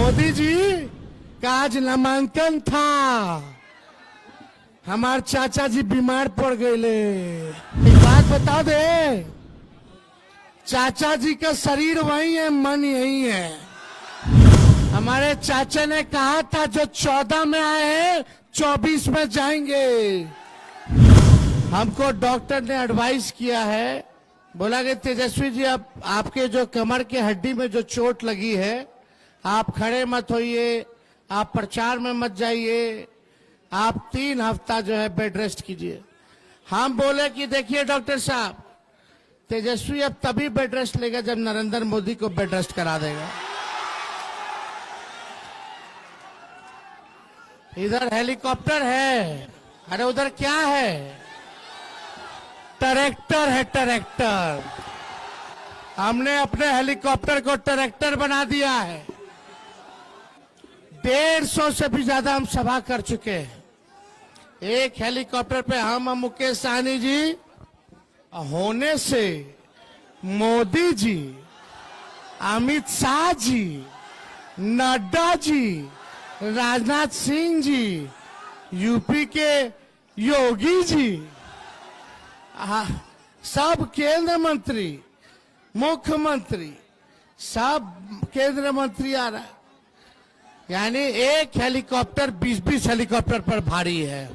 मोदी जी का आज नामांकन था। हमारे चाचा जी बीमार पड़ गए। एक बात बता दे, चाचा जी का शरीर वही है, मन यही है। हमारे चाचा ने कहा था जो 14 में आए हैं 24 में जाएंगे। हमको डॉक्टर ने एडवाइस किया है, बोला कि तेजस्वी जी आपके जो कमर के हड्डी में जो चोट लगी है, आप खड़े मत होइए, आप प्रचार में मत जाइए, आप 3 हफ्ता जो है बेड रेस्ट कीजिए। हम बोले कि देखिए डॉक्टर साहब, तेजस्वी अब तभी बेड रेस्ट लेगा जब नरेंद्र मोदी को बेड रेस्ट करा देगा। इधर हेलीकॉप्टर है, अरे उधर क्या है? ट्रैक्टर है, ट्रैक्टर। हमने अपने हेलीकॉप्टर को ट्रैक्टर बना दिया है। 150 से भी ज्यादा हम सभा कर चुके हैं। एक हेलीकॉप्टर पे हम मुकेश सहनी जी होने से मोदी जी, अमित शाह जी, नड्डा जी, राजनाथ सिंह जी, यूपी के योगी जी, सब केंद्र मंत्री, मुख्यमंत्री, सब केंद्र मंत्री आ रहा है। यानी एक हेलीकॉप्टर 20-20 हेलीकॉप्टर पर भारी है।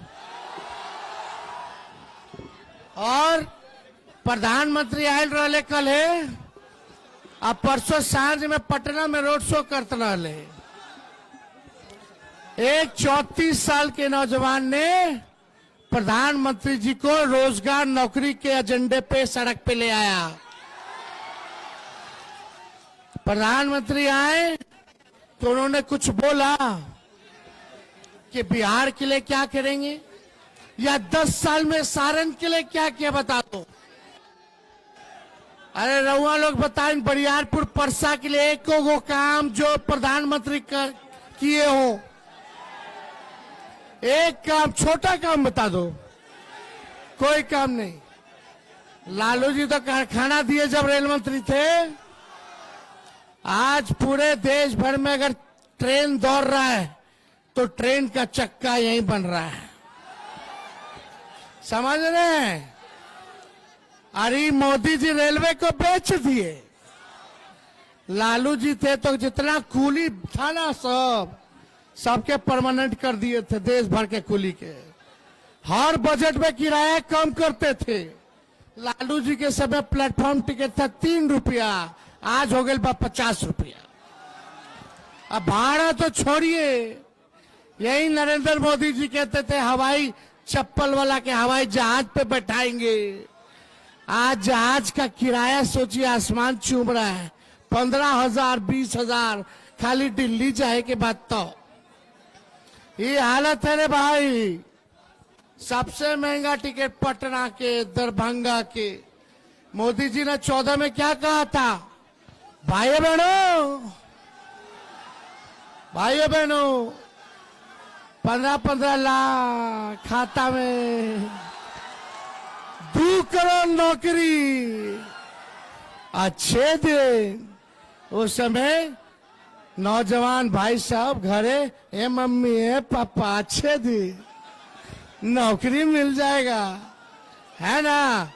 और प्रधानमंत्री आयल रहे कल है, अब परसों सांझ में पटना में रोड शो करते रहे। एक 34 साल के नौजवान ने प्रधानमंत्री जी को रोजगार नौकरी के एजेंडे पे सड़क पे ले आया। प्रधानमंत्री आए तो उन्होंने कुछ बोला कि बिहार के लिए क्या करेंगे, या 10 साल में सारण के लिए क्या किया बता दो। अरे रउआ लोग बताएं, बरियारपुर परसा के लिए एक वो काम जो प्रधानमंत्री किए हो, एक काम, छोटा काम बता दो। कोई काम नहीं। लालू जी तो कारखाना दिए जब रेल मंत्री थे। आज पूरे देश भर में अगर ट्रेन दौड़ रहा है तो ट्रेन का चक्का यहीं बन रहा है, समझ रहे हैं? अरे मोदी जी रेलवे को बेच दिए। लालू जी थे तो जितना कूली था ना सबके परमानेंट कर दिए थे, देश भर के कुली के। हर बजट में किराया कम करते थे। लालू जी के समय प्लेटफॉर्म टिकट था 3 रुपया, आज हो गए 50 रुपया। अब भाड़ा तो छोड़िए, यही नरेंद्र मोदी जी कहते थे हवाई चप्पल वाला के हवाई जहाज पे बैठाएंगे। आज जहाज का किराया सोचिए आसमान चूम रहा है, 15,000 20,000 खाली दिल्ली जाए के बाद। तो ये हालत है रे भाई। सबसे महंगा टिकट पटना के, दरभंगा के। मोदी जी ने 14 में क्या कहा था? भाइयों बहनों 15-15 लाख खाता में, 2 करोड़ नौकरी, अच्छे दिन। उस समय नौजवान भाई साहब घरे, ए मम्मी ए पापा अच्छे दिन, नौकरी मिल जाएगा, है ना?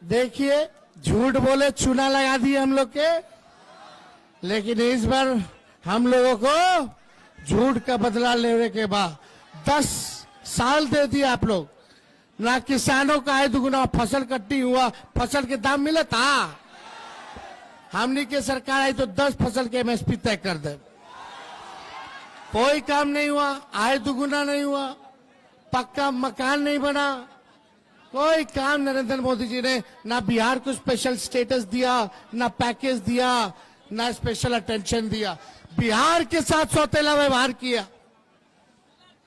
देखिए, झूठ बोले चूना लगा दिए हम लोग के। लेकिन इस बार हम लोगों को झूठ का बदला लेने के बाद 10 साल दे दिए आप लोग। ना किसानों का आय दुगुना, फसल कट्टी हुआ, फसल के दाम मिला था। हमनी के सरकार आई तो 10 फसल के एमएसपी तय कर दे। कोई काम नहीं हुआ, आय दुगुना नहीं हुआ, पक्का मकान नहीं बना, कोई काम नरेंद्र मोदी जी ने ना बिहार को स्पेशल स्टेटस दिया, ना पैकेज दिया, ना स्पेशल अटेंशन दिया। बिहार के साथ सौतेला व्यवहार किया,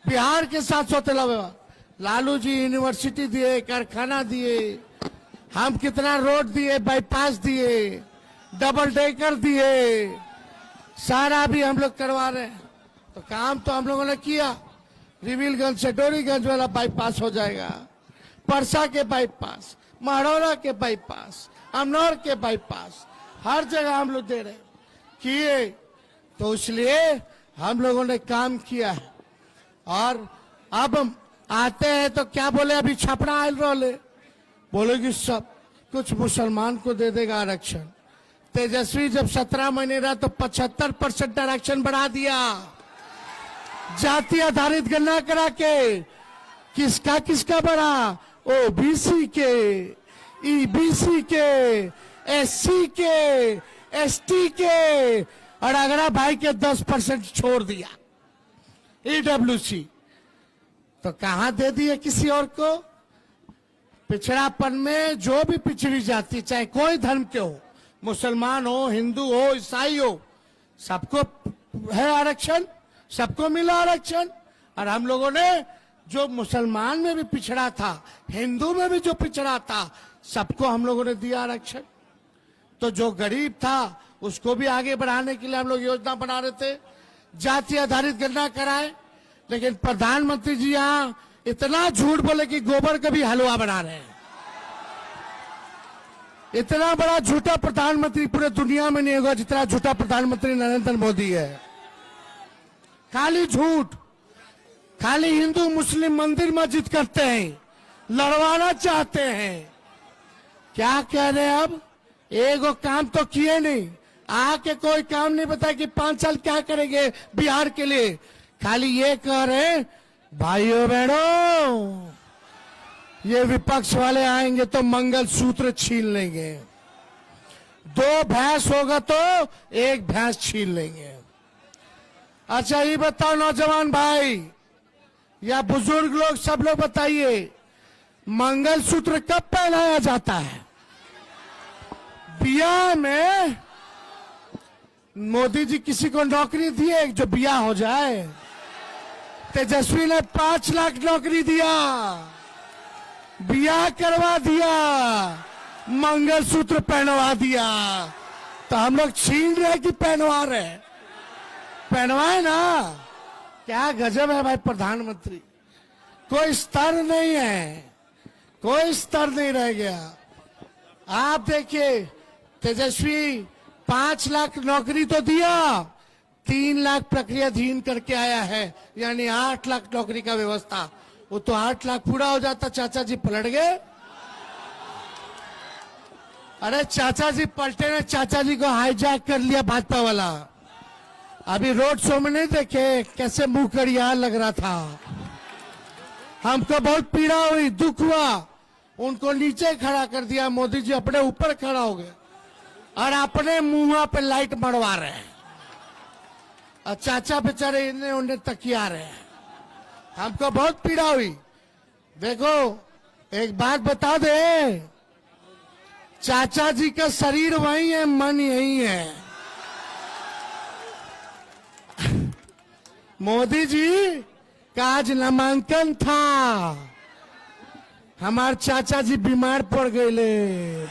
बिहार के साथ सौतेला व्यवहार। लालू जी यूनिवर्सिटी दिए, कारखाना दिए, हम कितना रोड दिए, बाईपास दिए, डबल डेकर दिए, सारा भी हम लोग करवा रहे हैं। तो काम तो हम लोगों ने किया। रिविलगंज से डोरीगंज वाला बाईपास हो जाएगा, परसा के बाईपास, महरौरा के बाईपास, अमनौर के बाईपास, हर जगह हम लोग दे रहे हैं। किए, तो इसलिए हम लोगों ने काम किया है। और अब हम आते हैं तो क्या बोले, अभी छपड़ा आयल रोले बोले कि सब कुछ मुसलमान को दे देगा आरक्षण। तेजस्वी जब 17 महीने रहा तो 75% आरक्षण बढ़ा दिया, जाति आधारित गणना करा के। किसका किसका बढ़ा? ओबीसी के, ईबीसी के, एससी के, एसटी के, और अगरा भाई के 10% छोड़ दिया। ईडब्ल्यूसी तो कहां दे दिए किसी और को? पिछड़ापन में जो भी पिछड़ी जाति, चाहे कोई धर्म के हो, मुसलमान हो, हिंदू हो, ईसाई हो, सबको है आरक्षण, सबको मिला आरक्षण। और हम लोगों ने जो मुसलमान में भी पिछड़ा था, हिंदू में भी जो पिछड़ा था, सबको हम लोगों ने दिया आरक्षण। तो जो गरीब था उसको भी आगे बढ़ाने के लिए हम लोग योजना बना रहे थे, जाति आधारित गणना कराए। लेकिन प्रधानमंत्री जी यहां इतना झूठ बोले कि गोबर का भी हलवा बना रहे हैं। इतना बड़ा झूठा प्रधानमंत्री पूरे दुनिया में नहीं होगा जितना झूठा प्रधानमंत्री नरेंद्र मोदी है। खाली झूठ, खाली हिंदू मुस्लिम मंदिर मस्जिद करते हैं, लड़वाना चाहते हैं। क्या कह रहे हैं अब? एगो काम तो किए नहीं, आके कोई काम नहीं बताया कि 5 साल क्या करेंगे बिहार के लिए। खाली ये कह रहे, भाइयों बहनों, ये विपक्ष वाले आएंगे तो मंगल सूत्र छीन लेंगे, 2 भैंस होगा तो 1 भैंस छीन लेंगे। अच्छा ये बताओ नौजवान भाई या बुजुर्ग लोग, सब लोग बताइए, मंगल सूत्र कब पहनाया जाता है? बियाह में। मोदी जी किसी को नौकरी दिए जो बियाह हो जाए? तेजस्वी ने 5 लाख नौकरी दिया, बियाह करवा दिया, मंगलसूत्र पहनवा दिया। तो हम लोग छीन रहे कि पहनवा रहे? पहनवाए ना। क्या गजब है भाई प्रधानमंत्री, कोई स्तर नहीं है, कोई स्तर नहीं रह गया। आप देखिए तेजस्वी 5 लाख नौकरी तो दिया, 3 लाख प्रक्रियाधीन करके आया है, यानी 8 लाख नौकरी का व्यवस्था। वो तो 8 लाख पूरा हो जाता, चाचा जी पलट गए। अरे चाचा जी पलटे ने, चाचा जी को हाईजैक कर लिया भाजपा वाला। अभी रोड शो में नहीं देखे कैसे मुंह कड़िया लग रहा था? हमको बहुत पीड़ा हुई, दुख हुआ। उनको नीचे खड़ा कर दिया, मोदी जी अपने ऊपर खड़ा हो गए और अपने मुंह पे लाइट मरवा रहे हैं। और चाचा बेचारे इन्हें उन्हें तकिया रहे हैं। हमको बहुत पीड़ा हुई। देखो एक बात बता दे, चाचा जी का शरीर वही है, मन यही है। मोदी जी का आज नामांकन था, हमारे चाचा जी बीमार पड़ गए,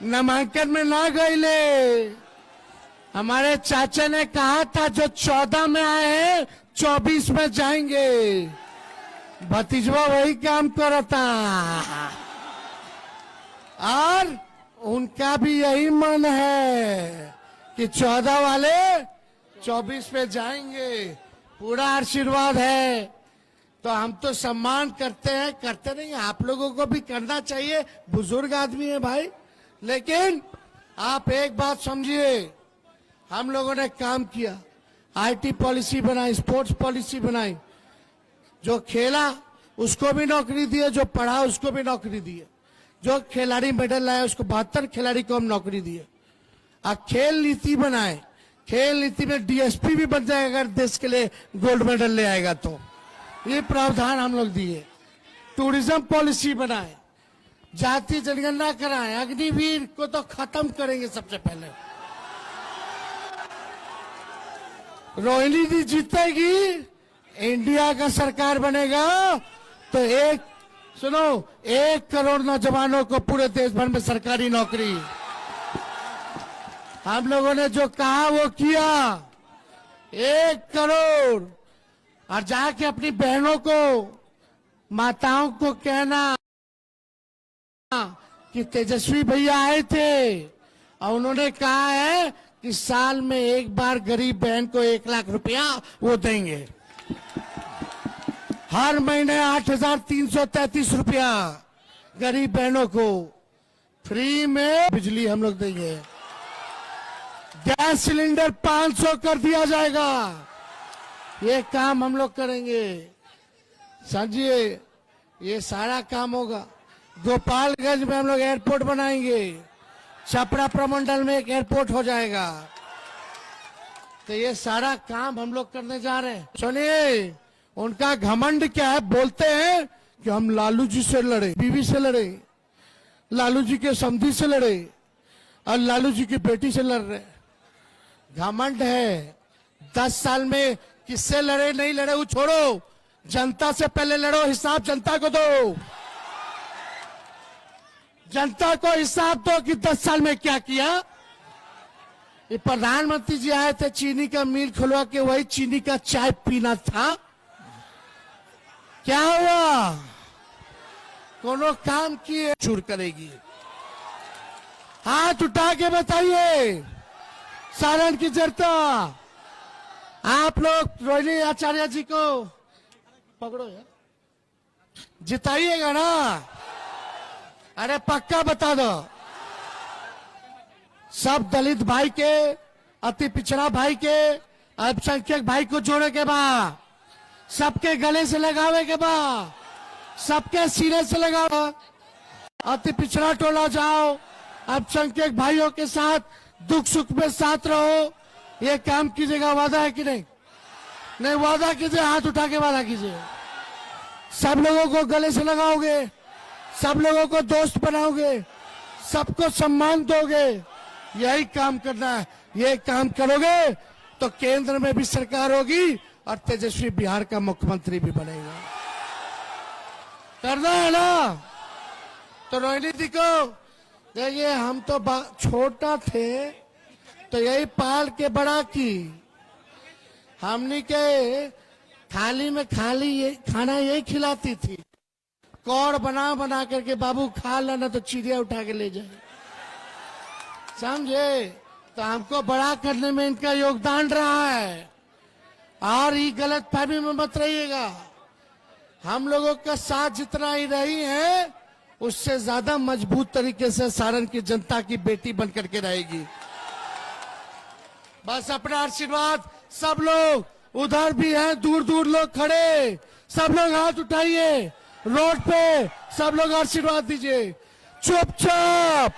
नामांकन में ना गए। हमारे चाचा ने कहा था जो 14 में आए हैं 24 में जाएंगे। भतीजवा वही काम करता और उनका भी यही मन है कि 14 वाले 24 में जाएंगे। पूरा आशीर्वाद है। तो हम तो सम्मान करते हैं, करते नहीं, आप लोगों को भी करना चाहिए, बुजुर्ग आदमी है भाई। लेकिन आप एक बात समझिए, हम लोगों ने काम किया, आईटी पॉलिसी बनाई, स्पोर्ट्स पॉलिसी बनाई। जो खेला उसको भी नौकरी दिए, जो पढ़ा उसको भी नौकरी दिए, जो खिलाड़ी मेडल लाए उसको 72 खिलाड़ी को हम नौकरी दिए। अब खेल नीति बनाए, खेल नीति में डीएसपी भी बन जाएगा अगर देश के लिए गोल्ड मेडल ले आएगा तो। ये प्रावधान हम लोग दिए। टूरिज्म पॉलिसी बनाए, जाति जनगणना कराए, अग्निवीर को तो खत्म करेंगे सबसे पहले। रोहिणी जी जीतेगी, इंडिया का सरकार बनेगा तो 1 करोड़ नौजवानों को पूरे देश भर में सरकारी नौकरी। हम लोगों ने जो कहा वो किया, 1 करोड़। और जाके अपनी बहनों को, माताओं को कहना कि तेजस्वी भैया आए थे और उन्होंने कहा है कि साल में एक बार गरीब बहन को 1 लाख रुपया वो देंगे। हर महीने 8,333 रुपया गरीब बहनों को फ्री में बिजली हम लोग देंगे। गैस सिलेंडर 500 कर दिया जाएगा। ये काम हम लोग करेंगे। समझिए, ये सारा काम होगा। गोपालगंज में हम लोग एयरपोर्ट बनाएंगे। छपरा प्रमंडल में एक एयरपोर्ट हो जाएगा। तो ये सारा काम हम लोग करने जा रहे हैं। सुनिए, उनका घमंड क्या है, बोलते हैं कि हम लालू जी से लड़े, बीवी से लड़े, लालू जी के समधी से लड़े और लालू जी की बेटी से लड़ रहे। घमंड है। 10 साल में किससे लड़े नहीं लड़े वो छोड़ो, जनता से पहले लड़ो। हिसाब जनता को दो। जनता को हिसाब दो कि 10 साल में क्या किया। ये प्रधानमंत्री जी आए थे, चीनी का मिल खुलवा के वही चीनी का चाय पीना था। क्या हुआ? कोनो काम किए चूर करेगी। हाथ उठा के बताइए सारण की जनता। आप लोग रोहिणी आचार्य जी को पकड़ो यार, जिताइएगा ना? अरे पक्का बता दो। सब दलित भाई के, अति पिछड़ा भाई के, अल्पसंख्यक भाई को जोड़े के बाद, सबके गले से लगावे के बाद, सबके सीने से लगाओ। अति पिछड़ा टोला जाओ, अल्पसंख्यक भाइयों के साथ दुख सुख में साथ रहो। ये काम कीजिएगा। वादा है कि नहीं? नहीं, वादा कीजिए। हाथ उठा के वादा कीजिए। सब लोगों को गले से लगाओगे, सब लोगों को दोस्त बनाओगे, सबको सम्मान दोगे। यही काम करना है। ये काम करोगे तो केंद्र में भी सरकार होगी और तेजस्वी बिहार का मुख्यमंत्री भी बनेगा। करना है ना? तो रोहिणी जी को देखिए, हम तो छोटा थे तो यही पाल के बड़ा की। हमने के थाली में खाना यही खिलाती थी। कौड़ बना बना करके, बाबू खा लेना तो चिड़िया उठा के ले जाए। समझे? तो हमको बड़ा करने में इनका योगदान रहा है। और ये गलत फहमी में मत रहिएगा। हम लोगों का साथ जितना ही रही है, उससे ज्यादा मजबूत तरीके से सारण की जनता की बेटी बन करके रहेगी। बस अपना आशीर्वाद। सब लोग उधर भी हैं, दूर दूर लोग खड़े, सब लोग हाथ उठाइए। रोड पे सब लोग आशीर्वाद दीजिए चुपचाप।